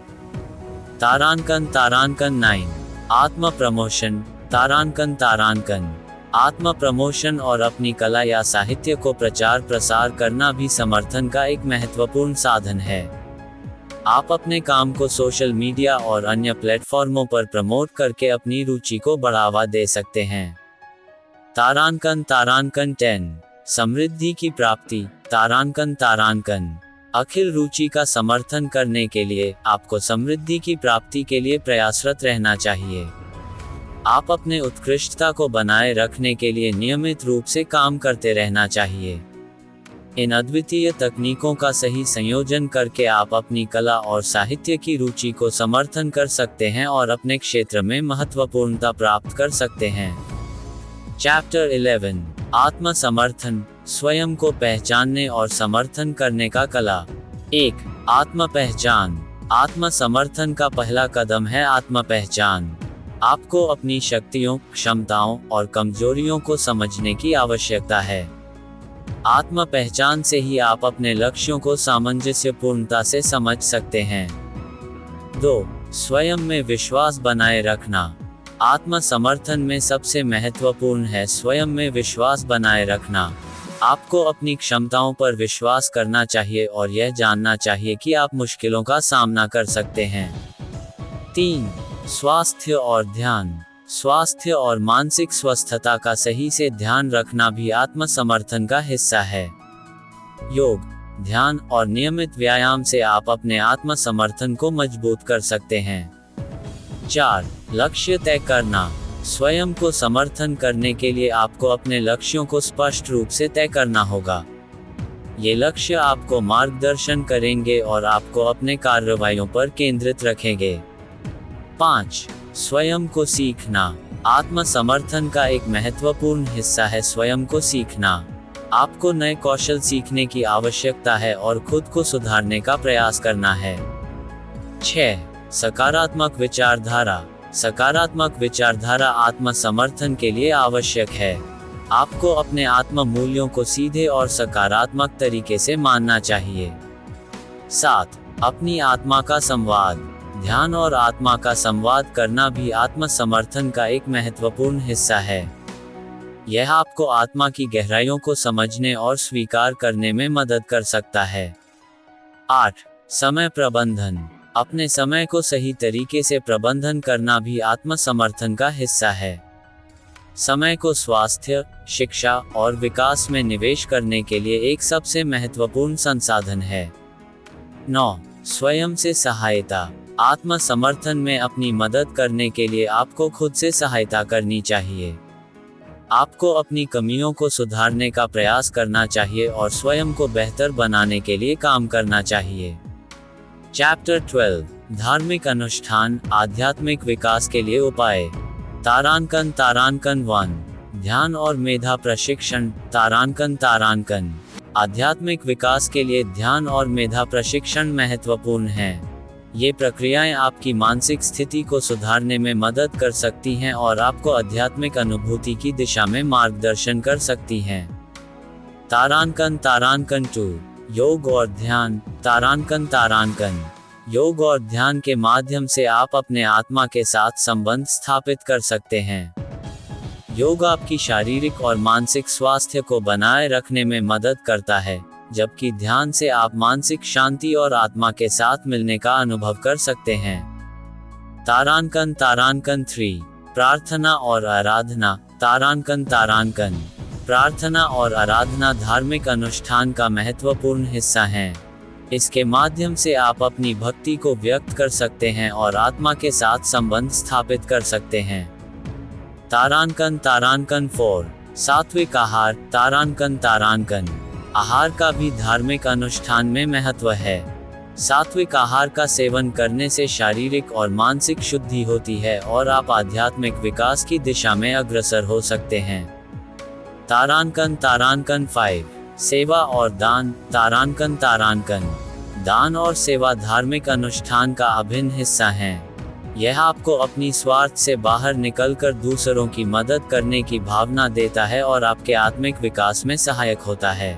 तारांकन तारांकन 9 आत्म प्रमोशन। तारांकन तारांकन आत्म प्रमोशन और अपनी कला या साहित्य को प्रचार प्रसार करना भी समर्थन का एक महत्वपूर्ण साधन है। आप अपने काम को सोशल मीडिया और अन्य प्लेटफॉर्मों पर प्रमोट करके अपनी रुचि को बढ़ावा दे सकते हैं। तारांकन तारांकन 10 समृद्धि की प्राप्ति। तारांकन तारांकन अखिल रुचि का समर्थन करने के लिए आपको समृद्धि की प्राप्ति के लिए प्रयासरत रहना चाहिए। आप अपने उत्कृष्टता को बनाए रखने के लिए नियमित रूप से काम करते रहना चाहिए। इन अद्वितीय तकनीकों का सही संयोजन करके आप अपनी कला और साहित्य की रुचि को समर्थन कर सकते हैं और अपने क्षेत्र में महत्वपूर्णता प्राप्त कर सकते हैं। चैप्टर 11 आत्म समर्थन। स्वयं को पहचानने और समर्थन करने का कला। 1 आत्म पहचान। आत्म समर्थन का पहला कदम है आत्म पहचान। आपको अपनी शक्तियों, क्षमताओं और कमजोरियों को समझने की आवश्यकता है। आत्म पहचान से ही आप अपने लक्ष्यों को सामंजस्यपूर्णता से समझ सकते हैं। 2 स्वयं में विश्वास बनाए रखना। आत्म समर्थन में सबसे महत्वपूर्ण है स्वयं में विश्वास बनाए रखना। आपको अपनी क्षमताओं पर विश्वास करना चाहिए और यह जानना चाहिए कि आप मुश्किलों का सामना कर सकते हैं। 3 स्वास्थ्य और ध्यान। स्वास्थ्य और मानसिक स्वस्थता का सही से ध्यान रखना भी आत्म समर्थन का हिस्सा है। योग, ध्यान और नियमित व्यायाम से आप अपने आत्म समर्थन को मजबूत कर सकते हैं। 4 लक्ष्य तय करना। स्वयं को समर्थन करने के लिए आपको अपने लक्ष्यों को स्पष्ट रूप से तय करना होगा। ये लक्ष्य आपको मार्गदर्शन करेंगे और आपको अपने कार्रवाइयों पर केंद्रित रखेंगे। 5 स्वयं को सीखना। आत्म समर्थन का एक महत्वपूर्ण हिस्सा है स्वयं को सीखना। आपको नए कौशल सीखने की आवश्यकता है और खुद को सुधारने का प्रयास करना है। 6 सकारात्मक विचारधारा। सकारात्मक विचारधारा आत्म समर्थन के लिए आवश्यक है। आपको अपने आत्म मूल्यों को सीधे और सकारात्मक तरीके से मानना चाहिए। 7 अपनी आत्मा का संवाद। ध्यान और आत्मा का संवाद करना भी आत्म समर्थन का एक महत्वपूर्ण हिस्सा है। यह आपको आत्मा की गहराइयों को समझने और स्वीकार करने में मदद कर सकता है। 8 समय प्रबंधन। अपने समय को सही तरीके से प्रबंधन करना भी आत्म समर्थन का हिस्सा है। समय को स्वास्थ्य, शिक्षा और विकास में निवेश करने के लिए एक सबसे महत्वपूर्ण संसाधन है। 9 स्वयं से सहायता। आत्म समर्थन में अपनी मदद करने के लिए आपको खुद से सहायता करनी चाहिए। आपको अपनी कमियों को सुधारने का प्रयास करना चाहिए और स्वयं को बेहतर बनाने के लिए काम करना चाहिए। चैप्टर 12 धार्मिक अनुष्ठान, आध्यात्मिक विकास के लिए उपाय। तारांकन तारांकन 1 ध्यान और मेधा प्रशिक्षण। तारांकन तारांकन आध्यात्मिक विकास के लिए ध्यान और मेधा प्रशिक्षण महत्वपूर्ण है। ये प्रक्रियाएं आपकी मानसिक स्थिति को सुधारने में मदद कर सकती हैं और आपको आध्यात्मिक अनुभूति की दिशा में मार्गदर्शन कर सकती हैं। तारांकन तारांकन 2 योग और ध्यान। तारांकन तारांकन योग और ध्यान के माध्यम से आप अपने आत्मा के साथ संबंध स्थापित कर सकते हैं। योग आपकी शारीरिक और मानसिक स्वास्थ्य को बनाए रखने में मदद करता है, जबकि ध्यान से आप मानसिक शांति और आत्मा के साथ मिलने का अनुभव कर सकते हैं। तारांकन तारांकन 3 प्रार्थना और आराधना। तारांकन तारांकन प्रार्थना और आराधना धार्मिक अनुष्ठान का महत्वपूर्ण हिस्सा हैं। इसके माध्यम से आप अपनी भक्ति को व्यक्त कर सकते हैं और आत्मा के साथ संबंध स्थापित कर सकते हैं। तारांकन तारांकन 4 सात्विक आहार। तारांकन तारांकन आहार का भी धार्मिक अनुष्ठान में महत्व है। सात्विक आहार का सेवन करने से शारीरिक और मानसिक शुद्धि होती है और आप आध्यात्मिक विकास की दिशा में अग्रसर हो सकते हैं। तारांकन तारांकन 5 सेवा और दान, तारांकन तारांकन। दान और सेवा धार्मिक अनुष्ठान का अभिन्न हिस्सा हैं। यह आपको अपनी स्वार्थ से बाहर निकलकर दूसरों की मदद करने की भावना देता है और आपके आत्मिक विकास में सहायक होता है।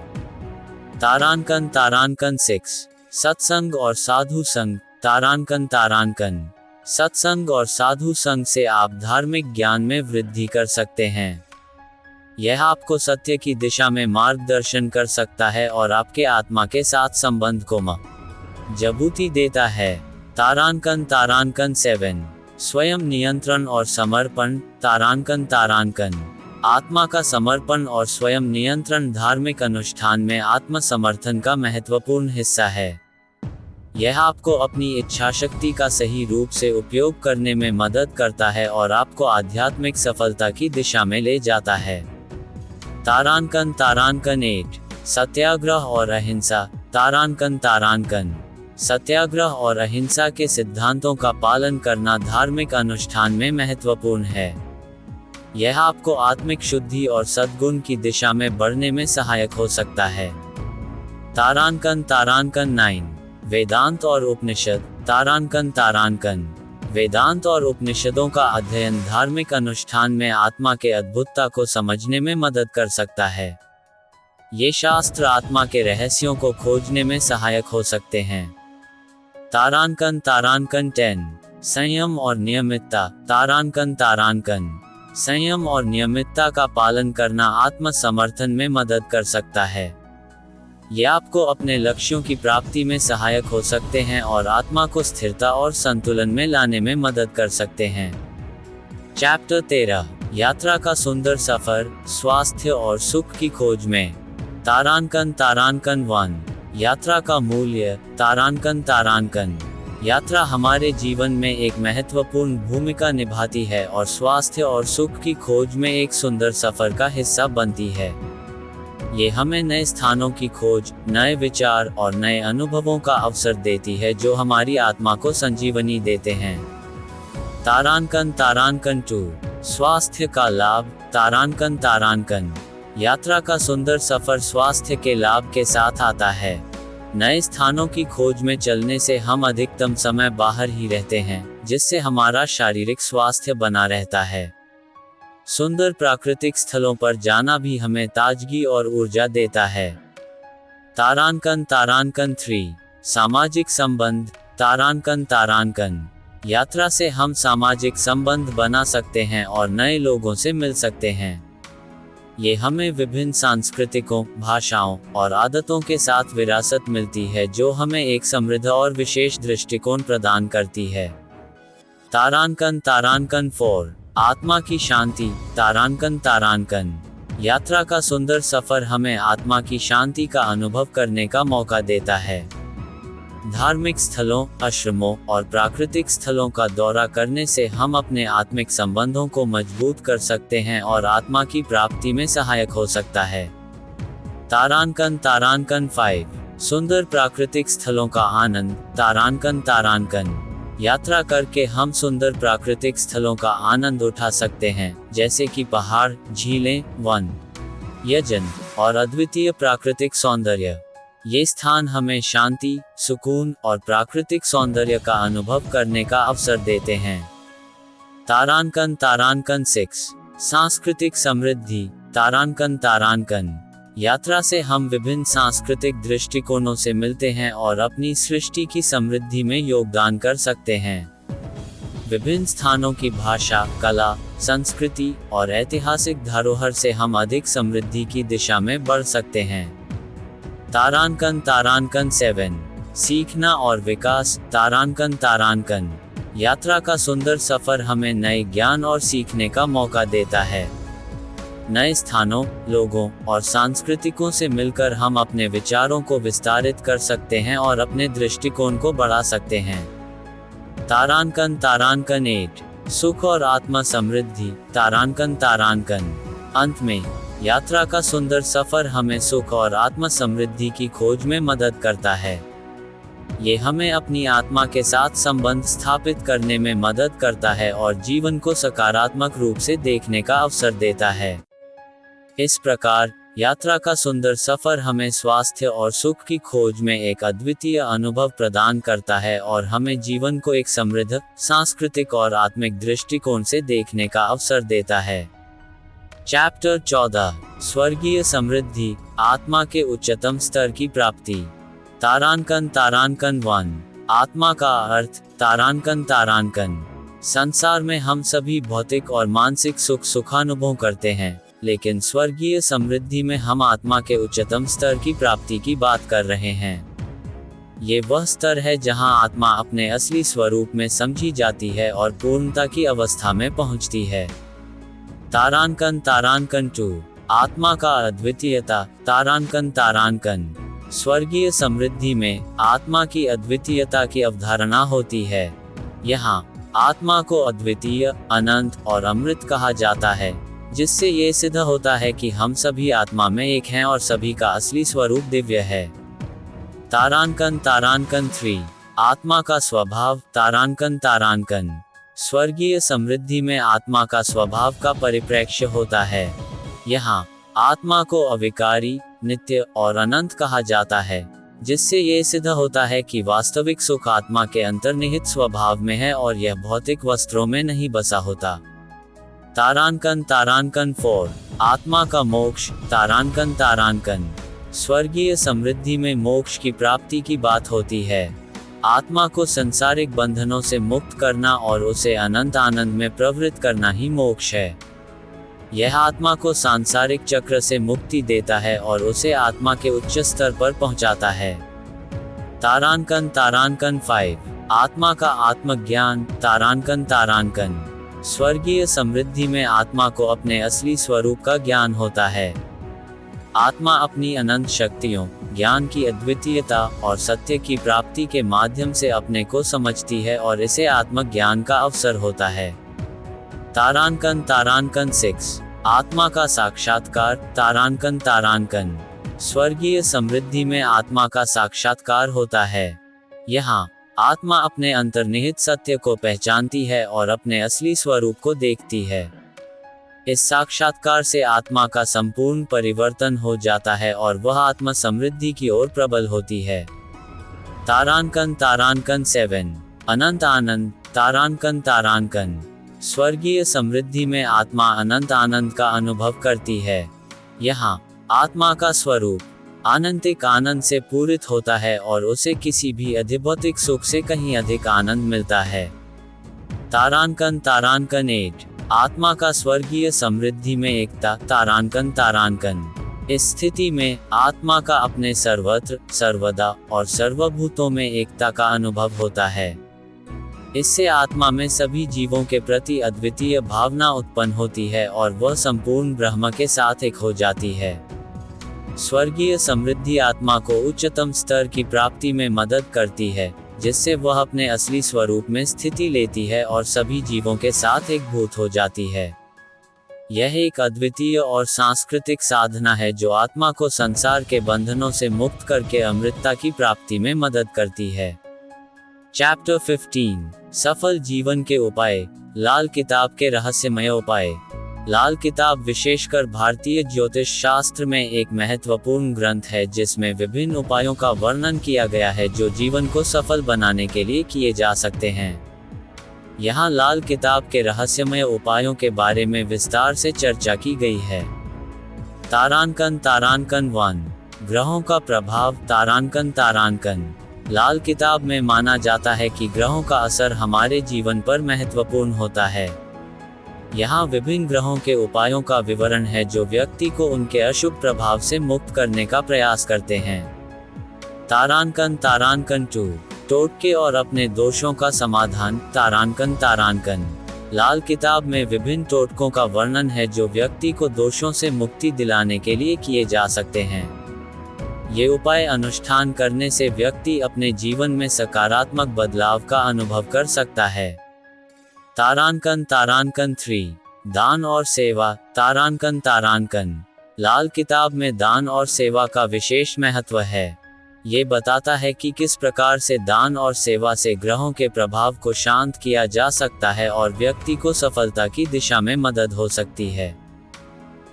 तारांकन तारांकन 6। सत्संग और साधु संग, तारांकन तारांकन। सत्संग और साधु संग से आप धार्मिक ज्ञान में वृद्धि कर सकते हैं। यह आपको सत्य की दिशा में मार्गदर्शन कर सकता है और आपके आत्मा के साथ संबंध को मजबूती देता है। तारांकन तारांकन 7। स्वयं नियंत्रण और समर्पण, तारांकन तारांकन। आत्मा का समर्पण और स्वयं नियंत्रण धार्मिक अनुष्ठान में आत्म समर्थन का महत्वपूर्ण हिस्सा है। यह आपको अपनी इच्छा शक्ति का सही रूप से उपयोग करने में मदद करता है और आपको आध्यात्मिक सफलता की दिशा में ले जाता है। तारांकन तारांकन 8। सत्याग्रह और अहिंसा, तारांकन तारांकन। सत्याग्रह और अहिंसा के सिद्धांतों का पालन करना धार्मिक अनुष्ठान में महत्वपूर्ण है। यह आपको आत्मिक शुद्धि और सद्गुण की दिशा में बढ़ने में सहायक हो सकता है। तारांकन तारांकन 9। वेदांत और उपनिषद, तारांकन तारांकन। वेदांत और उपनिषदों का अध्ययन धार्मिक अनुष्ठान में आत्मा के अद्भुतता को समझने में मदद कर सकता है। ये शास्त्र आत्मा के रहस्यों को खोजने में सहायक हो सकते हैं। तारांकन तारांकन 10। संयम और नियमितता, तारांकन तारांकन। संयम और नियमितता का पालन करना आत्म समर्थन में मदद कर सकता है। ये आपको अपने लक्ष्यों की प्राप्ति में सहायक हो सकते हैं और आत्मा को स्थिरता और संतुलन में लाने में मदद कर सकते हैं। चैप्टर 13। यात्रा का सुंदर सफर, स्वास्थ्य और सुख की खोज में, तारांकन तारांकन 1। यात्रा का मूल्य, तारांकन तारांकन। यात्रा हमारे जीवन में एक महत्वपूर्ण भूमिका निभाती है और स्वास्थ्य और सुख की खोज में एक सुंदर सफर का हिस्सा बनती है। ये हमें नए स्थानों की खोज, नए विचार और नए अनुभवों का अवसर देती है जो हमारी आत्मा को संजीवनी देते हैं। तारांकन तारांकन 2। स्वास्थ्य का लाभ, तारांकन तारांकन। यात्रा का सुंदर सफर स्वास्थ्य के लाभ के साथ आता है। नए स्थानों की खोज में चलने से हम अधिकतम समय बाहर ही रहते हैं, जिससे हमारा शारीरिक स्वास्थ्य बना रहता है। सुंदर प्राकृतिक स्थलों पर जाना भी हमें ताजगी और ऊर्जा देता है। तारांकन तारांकन 3। सामाजिक संबंध, तारांकन तारांकन। यात्रा से हम सामाजिक संबंध बना सकते हैं और नए लोगों से मिल सकते हैं। ये हमें विभिन्न सांस्कृतिकों, भाषाओं और आदतों के साथ विरासत मिलती है जो हमें एक समृद्ध और विशेष दृष्टिकोण प्रदान करती है। तारांकन तारांकन 4। आत्मा की शांति, तारांकन तारांकन। यात्रा का सुंदर सफर हमें आत्मा की शांति का अनुभव करने का मौका देता है। धार्मिक स्थलों, आश्रमों और प्राकृतिक स्थलों का दौरा करने से हम अपने आत्मिक संबंधों को मजबूत कर सकते हैं और आत्मा की प्राप्ति में सहायक हो सकता है। तारांकन तारांकन 5। सुंदर प्राकृतिक स्थलों का आनंद, तारांकन तारांकन। यात्रा करके हम सुंदर प्राकृतिक स्थलों का आनंद उठा सकते हैं, जैसे कि पहाड़, झीलें, वन, यजन और अद्वितीय प्राकृतिक सौंदर्य। ये स्थान हमें शांति, सुकून और प्राकृतिक सौंदर्य का अनुभव करने का अवसर देते हैं। तारांकन तारांकन 6। सांस्कृतिक समृद्धि, तारांकन तारांकन। यात्रा से हम विभिन्न सांस्कृतिक दृष्टिकोणों से मिलते हैं और अपनी सृष्टि की समृद्धि में योगदान कर सकते हैं। विभिन्न स्थानों की भाषा, कला, संस्कृति और ऐतिहासिक धरोहर से हम अधिक समृद्धि की दिशा में बढ़ सकते हैं। तारांकन तारांकन 7। सीखना और विकास, तारांकन तारांकन। यात्रा का सुंदर सफर हमें नए ज्ञान और सीखने का मौका देता है। नए स्थानों, लोगों और सांस्कृतिकों से मिलकर हम अपने विचारों को विस्तारित कर सकते हैं और अपने दृष्टिकोण को बढ़ा सकते हैं। तारांकन तारांकन 8। सुख और आत्मा समृद्धि, तारांकन तारांकन। अंत में, यात्रा का सुंदर सफर हमें सुख और आत्म समृद्धि की खोज में मदद करता है। ये हमें अपनी आत्मा के साथ संबंध स्थापित करने में मदद करता है और जीवन को सकारात्मक रूप से देखने का अवसर देता है। इस प्रकार, यात्रा का सुंदर सफर हमें स्वास्थ्य और सुख की खोज में एक अद्वितीय अनुभव प्रदान करता है और हमें जीवन को एक समृद्ध, सांस्कृतिक और आत्मिक दृष्टिकोण से देखने का अवसर देता है। चैप्टर 14, स्वर्गीय समृद्धि, आत्मा के उच्चतम स्तर की प्राप्ति। तारांकन 1, आत्मा का अर्थ। तारांकन। संसार में हम सभी भौतिक और मानसिक सुखानुभव करते हैं, लेकिन स्वर्गीय समृद्धि में हम आत्मा के उच्चतम स्तर की प्राप्ति की बात कर रहे हैं। ये वह स्तर है जहां आत्मा अपने असली स्वरूप में समझी जाती है और पूर्णता की अवस्था में पहुंचती है। तारांकन 2, आत्मा का अद्वितीयता। तारांकन। स्वर्गीय समृद्धि में आत्मा की अद्वितीयता की अवधारणा होती है। यहाँ आत्मा को अद्वितीय, अनंत और अमृत कहा जाता है, जिससे ये सिद्ध होता है कि हम सभी आत्मा में एक हैं और सभी का असली स्वरूप दिव्य है। तारांकन 3, आत्मा का स्वभाव। तारांकन। स्वर्गीय समृद्धि में आत्मा का स्वभाव का परिप्रेक्ष्य होता है। यहाँ आत्मा को अविकारी, नित्य और अनंत कहा जाता है, जिससे ये सिद्ध होता है कि वास्तविक सुख आत्मा के अंतर्निहित स्वभाव में है और यह भौतिक वस्त्रों में नहीं बसा होता। तारांकन 4, आत्मा का मोक्ष। तारांकन। स्वर्गीय समृद्धि में मोक्ष की प्राप्ति की बात होती है। आत्मा को संसारिक बंधनों से मुक्त करना और उसे अनंत आनंद में प्रवृत्त करना ही मोक्ष है। यह आत्मा को सांसारिक चक्र से मुक्ति देता है और उसे आत्मा के उच्च स्तर पर पहुंचाता है। तारांकन 5, आत्मा का आत्मज्ञान। तारांकन। स्वर्गीय समृद्धि में आत्मा को अपने असली स्वरूप का ज्ञान होता है। आत्मा अपनी अनंत शक्तियों, ज्ञान की अद्वितीयता और सत्य की प्राप्ति के माध्यम से अपने को समझती है और इसे आत्मज्ञान का अवसर होता है। तारांकन 6, आत्मा का साक्षात्कार। तारांकन। स्वर्गीय समृद्धि में आत्मा का साक्षात्कार होता है। यहाँ आत्मा अपने अंतर्निहित सत्य को पहचानती है और अपने असली स्वरूप को देखती है। इस साक्षात्कार से आत्मा का संपूर्ण परिवर्तन हो जाता है और वह आत्मा समृद्धि की ओर प्रबल होती है। तारांकन 7, अनंत आनंद। तारांकन। स्वर्गीय समृद्धि में आत्मा अनंत आनंद का अनुभव करती है। यहाँ आत्मा का स्वरूप आनंतिक आनंद से पूरित होता है और उसे किसी भी अधिभौतिक सुख से कहीं अधिक आनंद मिलता है। तारांकन 8, आत्मा का स्वर्गीय समृद्धि में एकता। तारांकन। इस स्थिति में आत्मा का अपने सर्वत्र, सर्वदा और सर्वभूतों में एकता का अनुभव होता है। इससे आत्मा में सभी जीवों के प्रति अद्वितीय भावना उत्पन्न होती है और वह संपूर्ण ब्रह्म के साथ एक हो जाती है। स्वर्गीय समृद्धि आत्मा को उच्चतम स्तर की प्राप्ति में मदद करती है, जिससे वह अपने असली स्वरूप में स्थिति लेती है और सभी जीवों के साथ एकभूत हो जाती है। यह एक अद्वितीय और सांस्कृतिक साधना है जो आत्मा को संसार के बंधनों से मुक्त करके अमृतता की प्राप्ति में मदद करती है। चैप्टर 15, सफल जीवन के उपाय। लाल किताब के रहस्यमय उपाय। लाल किताब विशेषकर भारतीय ज्योतिष शास्त्र में एक महत्वपूर्ण ग्रंथ है जिसमें विभिन्न उपायों का वर्णन किया गया है जो जीवन को सफल बनाने के लिए किए जा सकते हैं। यहाँ लाल किताब के रहस्यमय उपायों के बारे में विस्तार से चर्चा की गई है। तारांकन 1, ग्रहों का प्रभाव। तारांकन। लाल किताब में माना जाता है कि ग्रहों का असर हमारे जीवन पर महत्वपूर्ण होता है। यहाँ विभिन्न ग्रहों के उपायों का विवरण है जो व्यक्ति को उनके अशुभ प्रभाव से मुक्त करने का प्रयास करते हैं। तारांकन 2, टोटके और अपने दोषों का समाधान। तारांकन। लाल किताब में विभिन्न टोटकों का वर्णन है जो व्यक्ति को दोषों से मुक्ति दिलाने के लिए किए जा सकते हैं। ये उपाय अनुष्ठान करने से व्यक्ति अपने जीवन में सकारात्मक बदलाव का अनुभव कर सकता है। तारांकन 3, दान और सेवा। तारांकन। लाल किताब में दान और सेवा का विशेष महत्व है। ये बताता है कि किस प्रकार से दान और सेवा से ग्रहों के प्रभाव को शांत किया जा सकता है और व्यक्ति को सफलता की दिशा में मदद हो सकती है।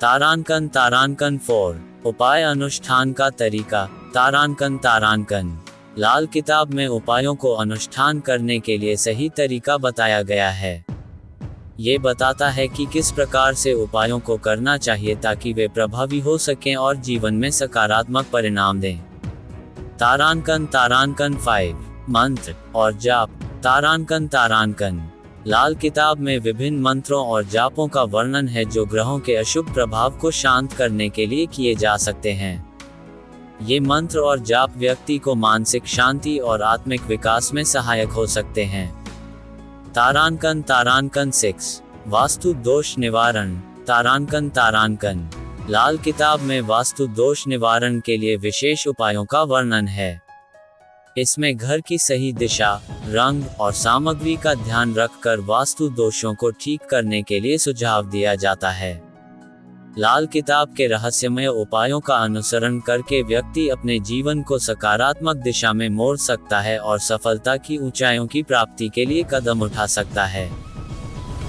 तारांकन 4, उपाय अनुष्ठान का तरीका। तारांकन। लाल किताब में उपायों को अनुष्ठान करने के लिए सही तरीका बताया गया है। ये बताता है कि किस प्रकार से उपायों को करना चाहिए ताकि वे प्रभावी हो सकें और जीवन में सकारात्मक परिणाम दें। तारांकन 5 मंत्र और जाप। तारांकन। लाल किताब में विभिन्न मंत्रों और जापों का वर्णन है जो ग्रहों के अशुभ प्रभाव को शांत करने के लिए किए जा सकते हैं। ये मंत्र और जाप व्यक्ति को मानसिक शांति और आत्मिक विकास में सहायक हो सकते हैं। तारांकन 6 वास्तु दोष निवारण। तारांकन। लाल किताब में वास्तु दोष निवारण के लिए विशेष उपायों का वर्णन है। इसमें घर की सही दिशा, रंग और सामग्री का ध्यान रखकर वास्तु दोषों को ठीक करने के लिए सुझाव दिया जाता है। लाल किताब के रहस्यमय उपायों का अनुसरण करके व्यक्ति अपने जीवन को सकारात्मक दिशा में मोड़ सकता है और सफलता की ऊंचाइयों की प्राप्ति के लिए कदम उठा सकता है।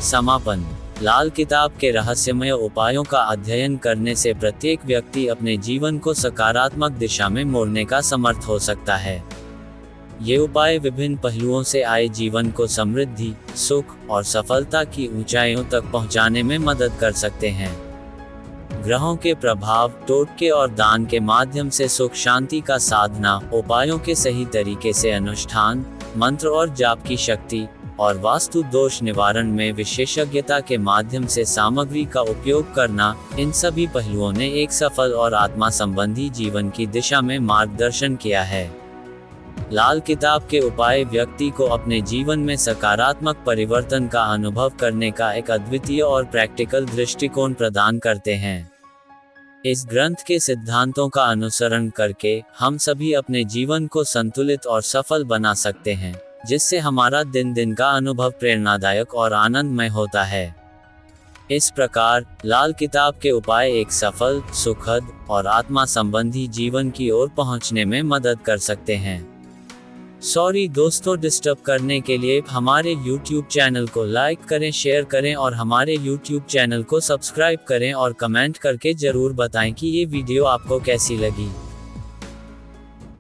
समापन। लाल किताब के रहस्यमय उपायों का अध्ययन करने से प्रत्येक व्यक्ति अपने जीवन को सकारात्मक दिशा में मोड़ने का समर्थ हो सकता है। ये उपाय विभिन्न पहलुओं से आए जीवन को समृद्धि, सुख और सफलता की ऊंचाइयों तक पहुंचाने में मदद कर सकते हैं। ग्रहों के प्रभाव, टोटके और दान के माध्यम से सुख शांति का साधना, उपायों के सही तरीके से अनुष्ठान, मंत्र और जाप की शक्ति और वास्तु दोष निवारण में विशेषज्ञता के माध्यम से सामग्री का उपयोग करना, इन सभी पहलुओं ने एक सफल और आत्मा संबंधी जीवन की दिशा में मार्गदर्शन किया है। लाल किताब के उपाय व्यक्ति को अपने जीवन में सकारात्मक परिवर्तन का अनुभव करने का एक अद्वितीय और प्रैक्टिकल दृष्टिकोण प्रदान करते हैं। इस ग्रंथ के सिद्धांतों का अनुसरण करके हम सभी अपने जीवन को संतुलित और सफल बना सकते हैं, जिससे हमारा दिन का अनुभव प्रेरणादायक और आनंदमय होता है। इस प्रकार लाल किताब के उपाय एक सफल, सुखद और आत्मा संबंधी जीवन की ओर पहुंचने में मदद कर सकते हैं। सॉरी दोस्तों, डिस्टर्ब करने के लिए। हमारे YouTube चैनल को लाइक करें, शेयर करें और हमारे YouTube चैनल को सब्सक्राइब करें और कमेंट करके जरूर बताएं कि ये वीडियो आपको कैसी लगी।